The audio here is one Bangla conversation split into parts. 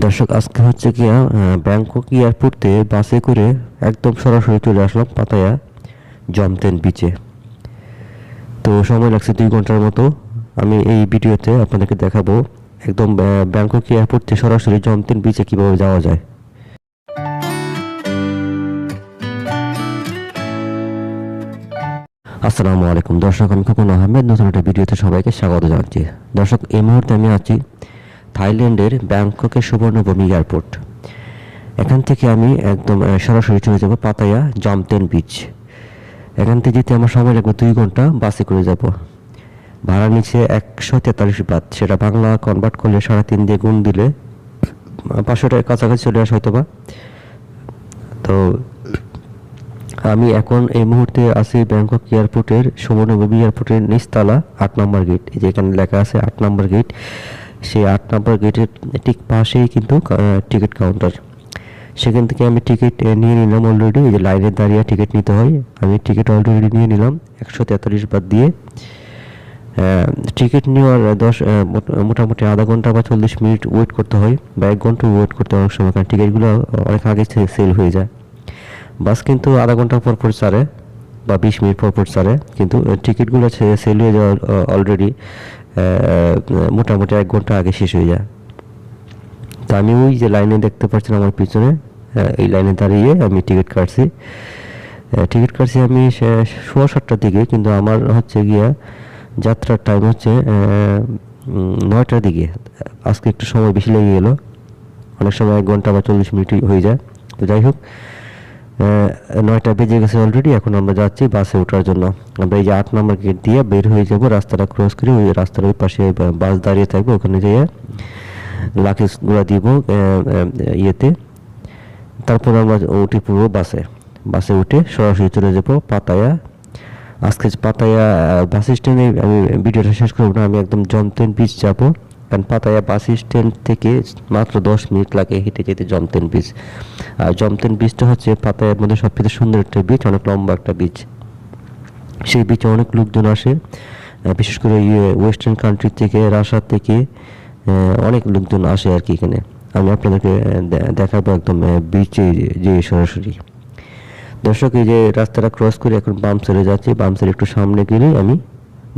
দর্শক, আজকে হচ্ছে গিয়া ব্যাংকক এয়ারপোর্টে বাসে করে একদম সরাসরি চলে আসলাম পাতায়া জমতেন বিচে। তো সময় লাগছে 2 ঘন্টার মতো। আমি এই ভিডিওতে আপনাদেরকে দেখাবো একদম ব্যাংকক এয়ারপোর্ট থেকে সরাসরি জমতেন বিচে কিভাবে যাওয়া যায়। আসসালামু আলাইকুম দর্শক, আমি খোকন আহমেদ নতুন একটা ভিডিওতে সবাইকে স্বাগত জানাচ্ছি। দর্শক, এই মুহূর্তে আমি আছি থাইল্যান্ডের ব্যাংককের সুবর্ণভূমি এয়ারপোর্ট। এখান থেকে আমি একদম সরাসরি চলে যাব পাতায়া জমতেন বিচ। এখান থেকে যেতে আমার সময় লাগবে 2 ঘন্টা, বাসে করে যাব। ভাড়া নিচ্ছে 143 বাত, সেটা বাংলা কনভার্ট করলে 3.5 দিয়ে গুণ দিলে 500 টাকার কাছাকাছি চলে আসে হয়তো বা। তো আমি এখন এই মুহূর্তে আছি ব্যাংকক এয়ারপোর্টের সুবর্ণভূমি এয়ারপোর্টের নিচতলা 8 নম্বর গেট। এই যে এখানে লেখা আছে 8 নম্বর গেট, সেই 8 নম্বর গেটের ঠিক পাশেই কিন্তু টিকিট কাউন্টার। সেখান থেকে আমি টিকিট নিয়ে নিলাম অলরেডি। এই যে লাইনে দাঁড়িয়ে টিকিট নিতে হয়, আমি টিকিট অলরেডি নিয়ে নিলাম 143 বাত দিয়ে। টিকিট নেওয়ার মোটামুটি আধা ঘন্টা বা 40 মিনিট ওয়েট করতে হয়, বা 1 ঘন্টা ওয়েট করতে হয় অনেক সময়, কারণ টিকিটগুলো অনেক আগে সেল হয়ে যায়। বাস কিন্তু আধা ঘন্টা পর পর ছাড়ে বা 20 মিনিট পর পর ছাড়ে, কিন্তু টিকিটগুলো সেল হয়ে যাওয়ার অলরেডি মোটামুটি 1 ঘন্টা আগে শেষ হয়ে যায়। তো আমি ওই যে লাইনে দেখতে পাচ্ছেন আমার পিছনে, এই লাইনে দাঁড়িয়ে আমি টিকিট কাটছি আমি 7:15টার দিকে, কিন্তু আমার হচ্ছে গিয়া যাত্রার টাইম হচ্ছে 9টার দিকে। আজকে একটু সময় বেশি লেগে গেল, অনেক সময় 1 ঘন্টা বা 40 মিনিট হয়ে যায়। তো যাই হোক, 9টা বেজে গেছে অলরেডি। এখন আমরা যাচ্ছি বাসে ওঠার জন্য। আমরা এই যে 8 নম্বর গেট দিয়ে বের হয়ে যাব, রাস্তাটা ক্রস করে ওই রাস্তার ওই পাশে বাস দাঁড়িয়ে থাকবে, ওখানে যেয়ে লাগেজগুলো দিব ইয়েতে। তারপর আমরা উঠে পড়বো বাসে উঠে সরাসরি চলে যাব পাতায়া। আজকে পাতায়া বাস স্ট্যান্ডে আমি ভিডিওটা শেষ করবো না, আমি একদম জমতেন বিচ যাব। কারণ পাতায়া বাস স্ট্যান্ড থেকে মাত্র 10 মিনিট লাগে হেঁটে যেতে জমতেন বিচ। আর জমতেন বিচটা হচ্ছে পাতায়ার মধ্যে সবচেয়ে সুন্দর একটা বিচ, অনেক লম্বা একটা বিচ। সেই বিচে অনেক লোকজন আসে, বিশেষ করে ওয়েস্টার্ন কান্ট্রি থেকে, রাশিয়া থেকে অনেক লোকজন আসে আর কি এখানে। আমি আপনাদেরকে দেখাবো একদম বিচে যে সরাসরি। দর্শক, এই যে রাস্তাটা ক্রস করে এখন বাম সাইডে যাচ্ছি, বাম সাইডে একটু সামনে গেলেই আমি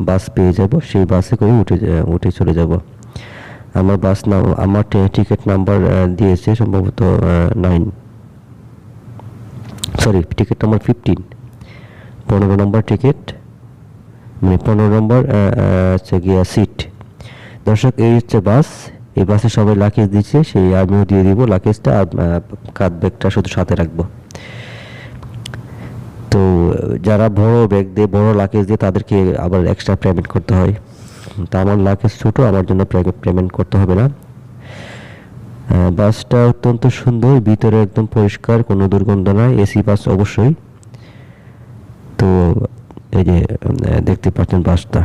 বাস পেয়ে যাব, সেই বাসে করে উঠে চলে যাব। আমার টিকিট নাম্বার দিয়েছে সম্ভবত 9, সরি টিকিট নাম্বার 15 নম্বর টিকিট, মানে 15 নম্বর হচ্ছে গিয়া সিট। দর্শক, এই হচ্ছে বাস। এই বাসে সবাই লাগেজ দিচ্ছে, সেই আমিও দিয়ে দিব লাগেজটা, আর কাঁধ ব্যাগটা শুধু সাথে রাখবো। তো যারা বড় ব্যাগ দিয়ে, বড় লাগেজ দিয়ে, তাদেরকে আবার এক্সট্রা পেমেন্ট করতে হয়। তা আমার লাগেজ ছোট, আমার জন্য পেমেন্ট করতে হবে না। বাসটা অত্যন্ত সুন্দর, ভিতরে একদম পরিষ্কার, কোনো দুর্গন্ধ নাই, এসি বাস অবশ্যই। তো এই যে দেখতে পাচ্ছেন বাসটা।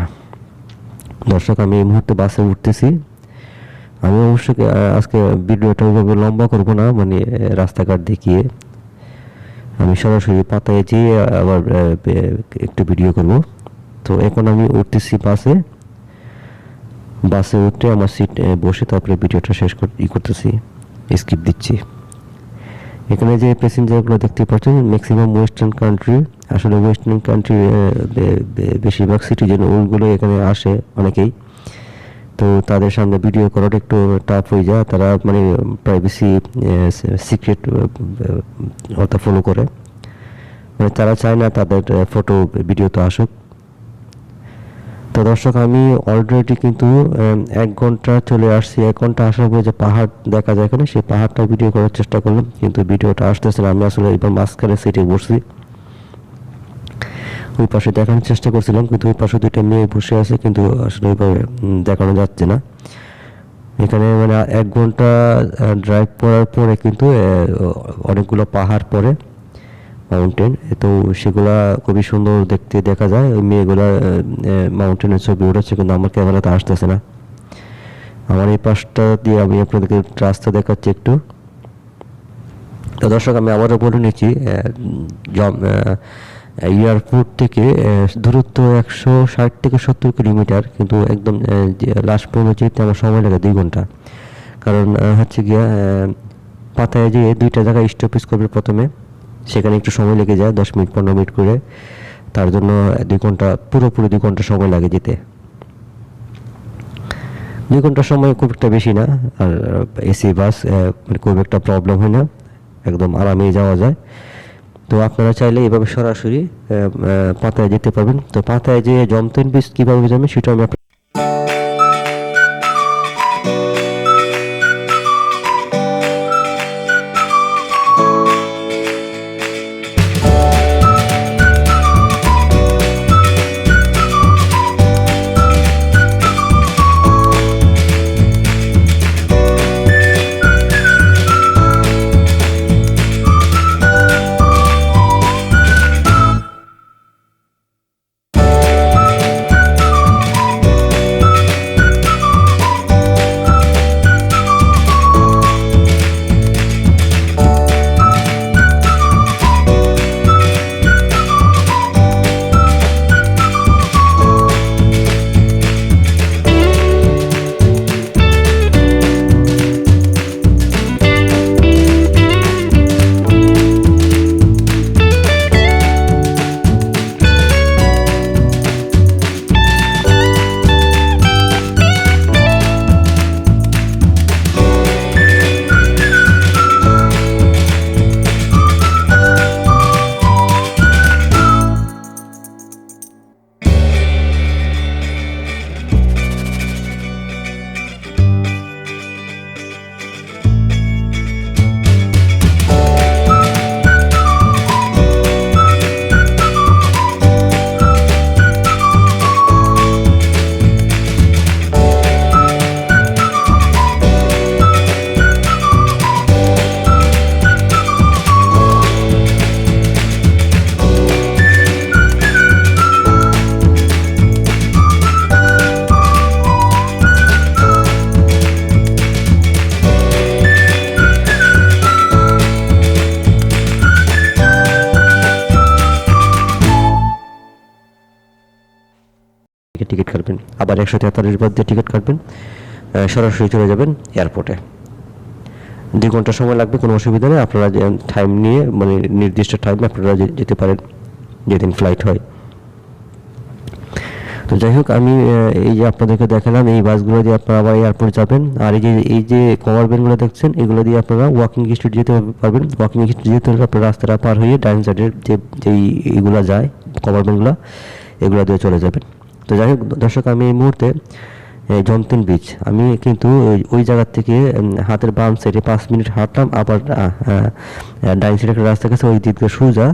দর্শক, আমি এই মুহূর্তে বাসে উঠতেছি। আমি অবশ্যই আজকে ভিডিওটা ওইভাবে লম্বা করব না, মানে রাস্তাঘাট দেখিয়ে আমি সরাসরি পাতায় যেয়ে আবার একটু ভিডিও করব। তো এখন আমি উঠতেছি বাসে উঠে আমার সিট বসে তারপরে ভিডিওটা শেষ করতেছি, স্কিপ দিচ্ছি। এখানে যে প্যাসেঞ্জারগুলো দেখতে পাচ্ছেন ম্যাক্সিমাম ওয়েস্টার্ন কান্ট্রি, আসলে ওয়েস্টার্ন কান্ট্রি বেশিরভাগ সিটিজেন ওইগুলো এখানে আসে অনেকেই। তো তাদের সামনে ভিডিও করাটা একটু টাফ হয়ে যায়, তারা মানে প্রাইভেসি সিক্রেট ওটা ফলো করে, মানে তারা চায় না তাদের ফটো ভিডিওতে আসুক। তো দর্শক, আমি অলরেডি কিন্তু 1 ঘন্টা চলে আসছি। 1 ঘন্টা আসার পরে যে পাহাড় দেখা যায় এখানে, সেই পাহাড়টা ভিডিও করার চেষ্টা করলাম, কিন্তু ভিডিওটা আসতেছে না। আমি আসলে এবার মাঝখানে সিটে বসছি, ওই পাশে দেখানোর চেষ্টা করছিলাম, কিন্তু ওই পাশে 2টা মেয়ে বসে আছে, কিন্তু আসলে ওইভাবে দেখানো যাচ্ছে না। এখানে মানে 1 ঘন্টা ড্রাইভ করার পরে কিন্তু অনেকগুলো পাহাড় পড়ে, মাউন্টেন। তো সেগুলা খুবই সুন্দর দেখতে দেখা যায়। ওই মেয়েগুলা মাউন্টেনের ছবি উঠেছে, কিন্তু আমার ক্যামেরাতে আসতেছে না। আমার এই পাশটা দিয়ে আমি আপনাদেরকে রাস্তা দেখাচ্ছি একটু। তো দর্শক, আমি আবারও বলে নিচ্ছি, এয়ারপোর্ট থেকে দূরত্ব 160 থেকে 70 কিলোমিটার, কিন্তু একদম লাস্ট পর্যন্ত যেতে আমার সময় লাগে 2 ঘন্টা। কারণ হচ্ছে গিয়া পাতায় যে 2টা জায়গায় স্টপেজ করবে প্রথমে, সেখানে একটু সময় লেগে যায় 10 মিনিট 15 মিনিট করে, তার জন্য 2 ঘন্টা, পুরোপুরি 2 ঘন্টা সময় লাগে যেতে। 2 ঘন্টার সময় খুব একটা বেশি না, আর এসি বাস খুব একটা প্রবলেম হয় না, একদম আরামেই যাওয়া যায়। তো আপনারা চাইলে এভাবে সরাসরি পাতায় যেতে পারবেন। তো পাতায় যে জমতেন বীজ কীভাবে যাবেন সেটা আমি টিকিট কাটবেন, আবার 143 বাদ দিয়ে টিকিট কাটবেন, সরাসরি চলে যাবেন এয়ারপোর্টে। 2 ঘন্টা সময় লাগবে, কোনো অসুবিধা নেই। আপনারা টাইম নিয়ে, মানে নির্দিষ্ট টাইমে আপনারা যেতে পারেন যেদিন ফ্লাইট হয়। তো যাই হোক, আমি এই যে আপনাদেরকে দেখালাম, এই বাসগুলো দিয়ে আপনারা আবার এয়ারপোর্ট যাবেন। আর এই যে কভার ভ্যানগুলো দেখছেন, এগুলো দিয়ে আপনারা ওয়াকিং স্ট্রিট যেতে পারবেন। ওয়াকিং স্ট্রিট যেতে হলে আপনার রাস্তাটা পার হয়ে ডাইন সাইডের যেই এগুলো যায় কভার ভ্যানগুলো, এগুলো দিয়ে চলে যাবেন। তো যাই হোক দর্শক, আমি এই মুহূর্তে জমতেন বিচ, আমি কিন্তু ওই জায়গার থেকে হাতের বাম সাইডে 5 মিনিট হাঁটলাম, আবার ডাইন সাইডে একটা রাস্তা গেছে, ওই দিকে সোজা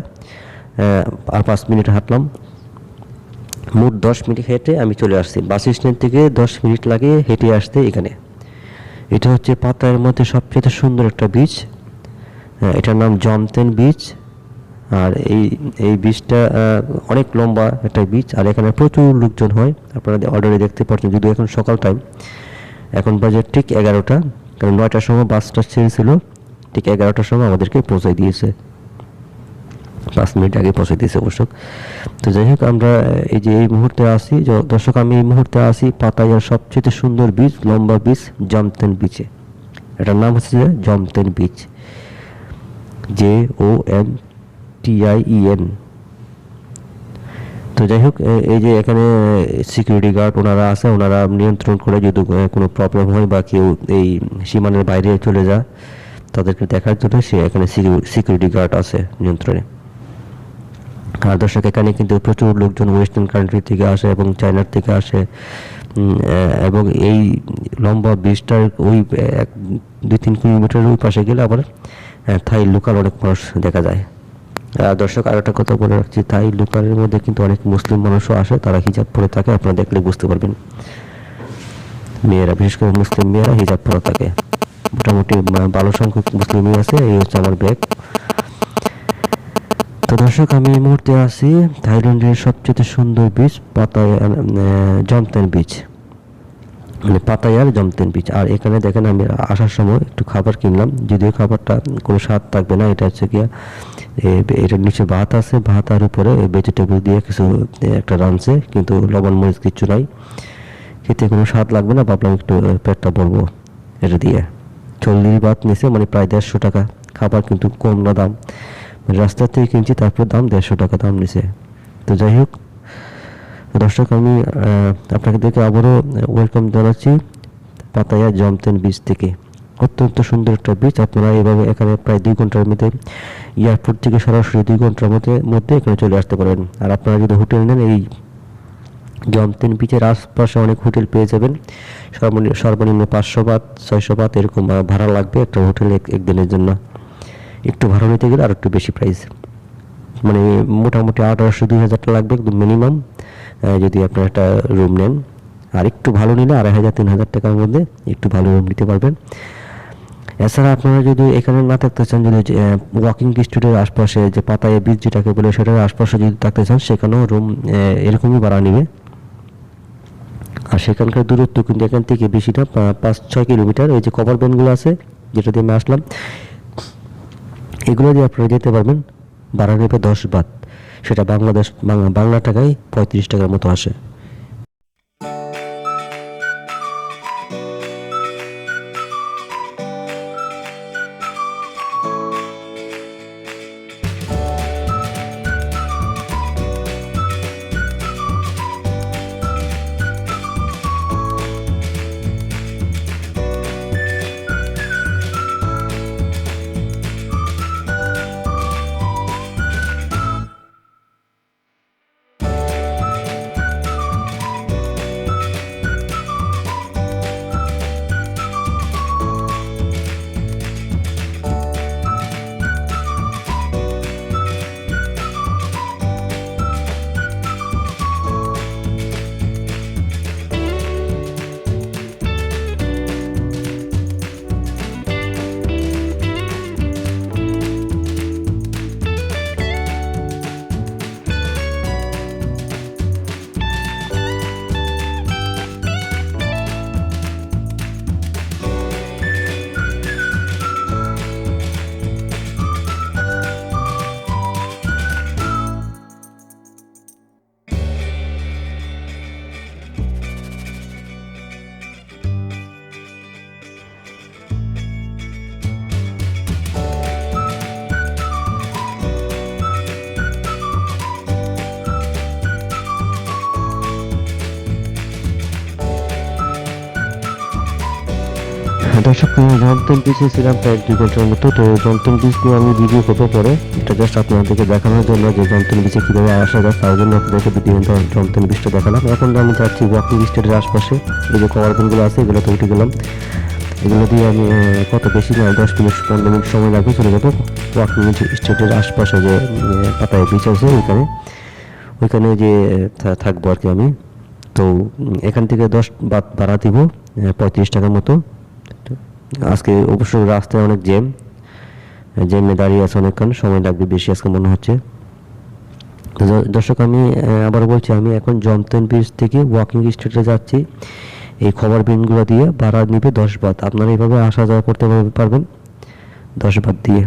আর 5 মিনিট হাঁটলাম, মোট 10 মিনিট হেঁটে আমি চলে আসছি। বাস স্ট্যান্ড থেকে 10 মিনিট লাগে হেঁটে আসতে এখানে। এটা হচ্ছে পাতায়ের মধ্যে সবচেয়ে সুন্দর একটা বিচ, এটার নাম জমতেন বিচ। আর এই বিচটা অনেক লম্বা একটা বিচ, আর এখানে প্রচুর লোকজন হয়, আপনারা অর্ডারে দেখতে পাচ্ছেন। যদিও এখন সকাল টাইম, এখন বাজে ঠিক 11টা, কারণ 9টার সময় বাসটা ছেড়েছিল, ঠিক 11টার সময় আমাদেরকে পৌঁছাই দিয়েছে, 5 মিনিট আগে পৌঁছে দিয়েছে অবশ্য। তো যাই হোক, আমরা এই মুহূর্তে আসি দর্শক, আমি এই মুহূর্তে আসি পাতায়ার সবচেয়ে সুন্দর বিচ, লম্বা বিচ, জমতেন বিচে। এটার নাম হচ্ছে জমতেন বিচ, JOMTIEN। তো যাই হোক, এই যে এখানে সিকিউরিটি গার্ড ওনারা আছে, ওনারা নিয়ন্ত্রণ করে যদি কোনো প্রবলেম হয় বা কেউ এই সীমানার বাইরে চলে যায়, তাদেরকে দেখার জন্য সে এখানে সিকিউরিটি গার্ড আছে নিয়ন্ত্রণে। আর দর্শক, এখানে কিন্তু প্রচুর লোকজন ওয়েস্টার্ন কান্ট্রি থেকে আসে এবং চায়নার থেকে আসে, এবং এই লম্বা বিচটার ওই 2-3 কিলোমিটার ওই পাশে গেলে আবার থাই লোকাল অনেক মানুষ দেখা যায়। দর্শক, আর একটা কথা বলে রাখছি, থাই লোকালের মধ্যে কিন্তু অনেক মুসলিম মানুষও আসে, তারা হিজাব পরে থাকে, আপনারা দেখলে বুঝতে পারবেন। মেয়েরা, বিশেষ করে মুসলিম মেয়েরা হিজাব পরে থাকে, মোটামুটি ভালো সংখ্যক মুসলিমই আছে। এই হচ্ছে আমার ব্যাগ। তো দর্শক, আমি এই মুহূর্তে আছি থাইল্যান্ডের সবচেয়ে সুন্দর বিচ, জমতেন বিচ, মানে পাতায়ার জমতেন বিচ। আর এখানে দেখেন, আমি আসার সময় একটু খাবার কিনলাম, যদিও খাবারটা কোনো স্বাদ থাকবে না। এটা হচ্ছে গিয়া, এটার নিচে ভাত আছে, ভাত আর উপরে ভেজিটেবল দিয়ে কিছু একটা রাঁধছে, কিন্তু লবণ মরিচ কিচ্ছু নাই, খেতে কোনো স্বাদ লাগবে না। ভাবলাম একটু পেটটা ভরবো এটা দিয়ে। 40 বাত নিছে, মানে প্রায় 150 টাকা। খাবার কিন্তু কম না দাম, মানে রাস্তা থেকে কিনছি, তারপর দাম 150 টাকা দাম নিছে। তো যাই হোক দর্শক, আমি আপনাদেরকে আবারও ওয়েলকাম জানাচ্ছি পাতায়া জমতেন বিচ থেকে। অত্যন্ত সুন্দর একটা বিচ। আপনারা এভাবে এখানে প্রায় 2 ঘন্টার মধ্যে, এয়ারপোর্ট থেকে সরাসরি 2 ঘন্টার মধ্যে এখানে চলে আসতে পারেন। আর আপনারা যদি হোটেল নেন, এই জমতেন বিচের আশপাশে অনেক হোটেল পেয়ে যাবেন। সর্বনিম্ন 500 বাত 600 বাত এরকম ভাড়া লাগবে একটা হোটেল একদিনের জন্য। একটু ভাড়া নিতে গেলে আর একটু বেশি প্রাইস, মানে মোটামুটি 1800-2000 টাকা লাগবে একদম মিনিমাম, যদি আপনারা একটা রুম নেন। আর একটু ভালো নিলে 2500-3000 টাকার মধ্যে একটু ভালো রুম নিতে পারবেন। এছাড়া আপনারা যদি এখানে না থাকতে চান, যদি ওয়াকিং স্ট্রিটের আশপাশে যে পাতায়া বিচ যেটাকে বলে, সেটার আশপাশে যদি থাকতে চান, সেখানেও রুম এরকমই ভাড়া নেবে। আর সেখানকার দূরত্ব কিন্তু এখান থেকে বেশি না, 5-6 কিলোমিটার। এই যে কভার ভ্যানগুলো আছে যেটা দিয়ে আমি আসলাম, এগুলো দিয়ে আপনারা যেতে পারবেন। ভাড়া নেবে 10 বাত, সেটা বাংলা টাকায় 35 টাকার মতো আসে। দর্শক, জমতন বিচে ছিলাম প্রায় 2 ঘন্টার মতো। তো জমতন বিচ নিয়ে আমি ভিডিও করবো পরে, এটা জাস্ট আপনাদেরকে দেখানোর জন্য যে জমতন বিচে কীভাবে আসা যায়, তার জন্য আপনাদেরকে ভিডিও জমতন বিচটা দেখালাম। এখন আমি যাচ্ছি ওয়াকিং স্ট্রিটের আশপাশে, এই যে কভারগুলো আছে এগুলোতে উঠে গেলাম। এগুলো দিয়ে আমি কত বেশি না 10-15 মিনিট সময় লাগবে, চলে যাবো ওয়াকিং স্ট্রিটের আশপাশে যে পাতায়া বিচ আছে ওইখানে যে থাকবো আর কি আমি। তো এখান থেকে 10 বাত ভাড়া দিব, 35 টাকার মতো। আজকে অবশ্য রাস্তায় অনেক জ্যামে দাঁড়িয়ে আছে, অনেকক্ষণ সময় লাগবে বেশি আজকে মনে হচ্ছে। দর্শক, আমি আবার বলছি, আমি এখন জমতন বিচ থেকে ওয়াকিং স্ট্রিটে যাচ্ছি। এই খবর বিনগুলো দিয়ে ভাড়া নিবে 10 বাত। আপনারা এইভাবে আসা যাওয়া করতে পারবেন 10 বাত দিয়ে।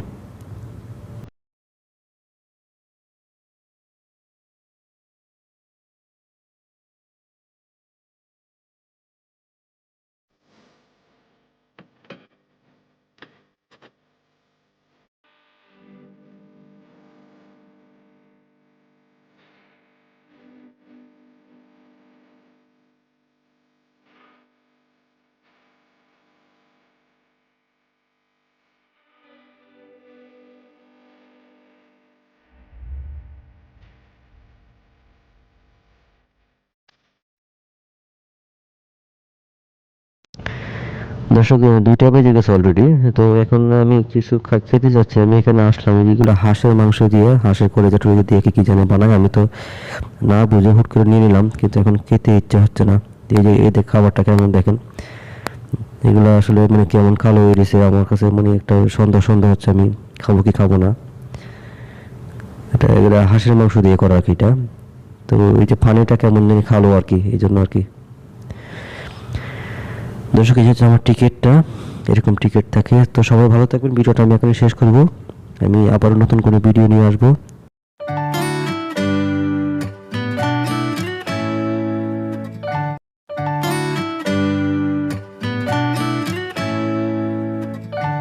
দর্শক, 2টা বেজে গেছে অলরেডি। তো এখন আমি কিছু খেতে যাচ্ছি। আমি এখানে আসলাম, এগুলো হাঁসের মাংস দিয়ে, হাঁসের কলেজা টলেজা দিয়ে কি জানি বানায়, আমি তো না বুঝে হুট করে নিয়ে নিলাম, কিন্তু এখন খেতে ইচ্ছে হচ্ছে না। এই যে এদের খাবারটা কেমন দেখেন, এগুলো আসলে মানে কেমন কালো হয়ে গেছে, আমার কাছে মানে একটা সন্দেহ হচ্ছে, আমি খাবো কি খাবো না। এটা এগুলো হাঁসের মাংস দিয়ে করা আর কি এটা। তো এই যে পানিটা কেমন জানি খালো আর কি, এই জন্য আর কি। দর্শক, এই হচ্ছে আমার টিকিটটা, এরকম টিকিট থাকে। তো সবাই ভালো থাকবেন। ভিডিওটা আমি এখানে শেষ করব। আমি আবারও নতুন কোনো ভিডিও নিয়ে আসবো।